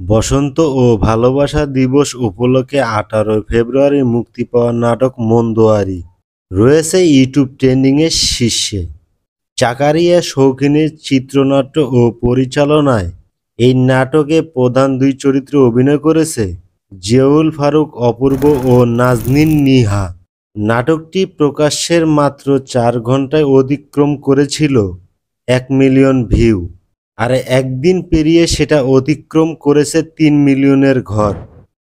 বসন্ত ও ভালোবাসা দিবস উপলক্ষে ১৮ ফেব্রুয়ারি মুক্তি পাওয়া নাটক মন্দোয়ারি রয়েছে ইউটিউব ট্রেন্ডিংয়ের শীর্ষে। জাকারিয়া শৌখিনের চিত্রনাট্য ও পরিচালনায় এই নাটকে প্রধান দুই চরিত্রে অভিনয় করেছে জিয়াউল ফারুক অপূর্ব ও নাজনীন নিহা। নাটকটি প্রকাশের মাত্র ৪ ঘন্টায় অতিক্রম করেছিল ১ মিলিয়ন ভিউ, আর একদিন পেরিয়ে সেটা অতিক্রম করেছে ৩ মিলিয়নের ঘর।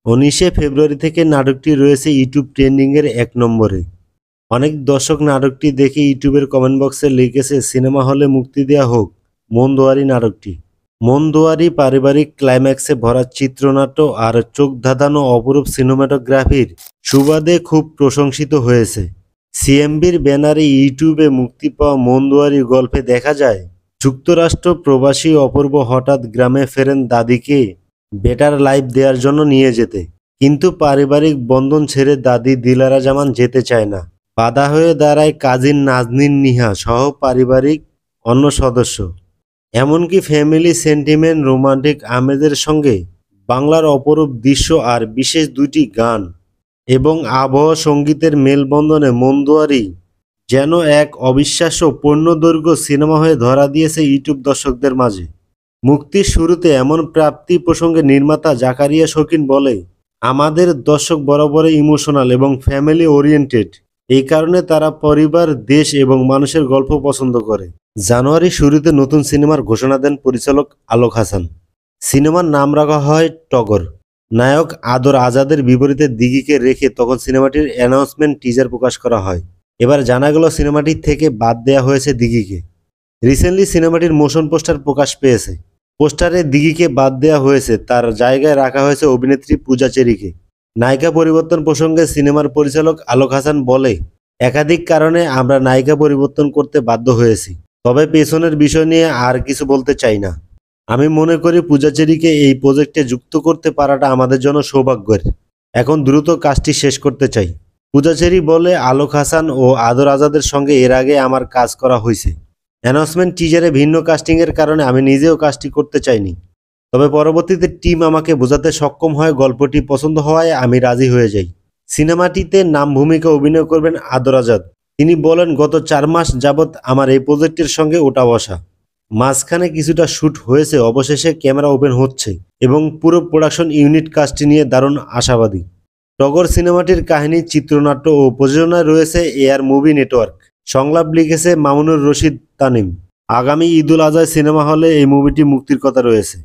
১৯শে ফেব্রুয়ারি থেকে নাটকটি রয়েছে ইউটিউব ট্রেন্ডিংয়ের ১ নম্বরে। অনেক দর্শক নাটকটি দেখে ইউটিউবের কমেন্ট বক্সে লিখেছে সিনেমা হলে মুক্তি দেওয়া হোক মন্দোয়ারি নাটকটি। মন্দোয়ারি পারিবারিক ক্লাইম্যাক্সে ভরা চিত্রনাট্য আর চোখ ধাঁধানো অপরূপ সিনেমাটোগ্রাফির সুবাদে খুব প্রশংসিত হয়েছে। সিএমবির ব্যানারে ইউটিউবে মুক্তি পাওয়া মন্দোয়ারি গল্পে দেখা যায় যুক্তরাষ্ট্র প্রবাসী অপূর্ব হঠাৎ গ্রামে ফেরেন দাদিকে বেটার লাইফ দেওয়ার জন্য নিয়ে যেতে, কিন্তু পারিবারিক বন্ধন ছেড়ে দাদি দিলারা জামান যেতে চায় না। বাধা হয়ে দাঁড়ায় কাজিন নাজনীন নিহা সহ পারিবারিক অন্য সদস্য। এমনকি ফ্যামিলি সেন্টিমেন্ট রোমান্টিক আমেজের সঙ্গে বাংলার অপরূপ দৃশ্য আর বিশেষ দুইটি গান এবং আবহ সঙ্গীতের মেলবন্ধনে মন্দোয়ারি যেন এক অবিশ্বাস্য পূর্ণদৈর্ঘ্য সিনেমা হয়ে ধরা দিয়েছে ইউটিউব দর্শকদের মাঝে। মুক্তির শুরুতে এমন প্রাপ্তি প্রসঙ্গে নির্মাতা জাকারিয়া শৌখিন বলে, আমাদের দর্শক বরাবরই ইমোশনাল এবং ফ্যামিলি ওরিয়েন্টেড, এই কারণে তারা পরিবার, দেশ এবং মানুষের গল্প পছন্দ করে। জানুয়ারি শুরুতে নতুন সিনেমার ঘোষণা দেন পরিচালক আলোক হাসান। সিনেমার নাম রাখা হয় টগর। নায়ক আদর আজাদের বিপরীতে দিঘিকে রেখে তখন সিনেমাটির অ্যানাউন্সমেন্ট টিজার প্রকাশ করা হয়। এবার জানা গেল সিনেমাটি থেকে বাদ দেওয়া হয়েছে দিঘিকে। রিসেন্টলি সিনেমাটির মোশন পোস্টার প্রকাশ পেয়েছে। পোস্টারে দিঘিকে বাদ দেওয়া হয়েছে, তার জায়গায় রাখা হয়েছে অভিনেত্রী পূজা চেরিকে। নায়িকা পরিবর্তন প্রসঙ্গে সিনেমার পরিচালক আলোক হাসান বলে, একাধিক কারণে আমরা নায়িকা পরিবর্তন করতে বাধ্য হয়েছি, তবে পেছনের বিষয় নিয়ে আর কিছু বলতে চাই না। আমি মনে করি পূজা চেরিকে এই প্রজেক্টে যুক্ত করতে পারাটা আমাদের জন্য সৌভাগ্যের। এখন দ্রুত কাজটি শেষ করতে চাই। পূজা চেরি বলে, আলোক হাসান ও আদর আজাদের সঙ্গে এর আগে আমার কাজ করা হয়েছে। অ্যানাউন্সমেন্ট টিজারে ভিন্ন কাস্টিংয়ের কারণে আমি নিজেও কাজটি করতে চাইনি, তবে পরবর্তীতে টিম আমাকে বোঝাতে সক্ষম হয় গল্পটি পছন্দ হওয়ায় আমি রাজি হয়ে যাই। সিনেমাটিতে নাম ভূমিকা অভিনয় করবেন আদর আজাদ। তিনি বলেন, গত ৪ মাস যাবৎ আমার এই প্রজেক্টের সঙ্গে ওঠা বসা। মাঝখানে কিছুটা শ্যুট হয়েছে, অবশেষে ক্যামেরা ওপেন হচ্ছে এবং পুরো প্রোডাকশন ইউনিট কাজটি নিয়ে দারুণ আশাবাদী। টগর সিনেমাটির কাহিনী, চিত্রনাট্য ও প্রযোজনায় রয়েছে এয়ার মুভি নেটওয়ার্ক। সংলাপ লিখেছে মামুনুর রশিদ তানিম। আগামী ঈদুল আজহায় সিনেমা হলে এই মুভিটি মুক্তির কথা রয়েছে।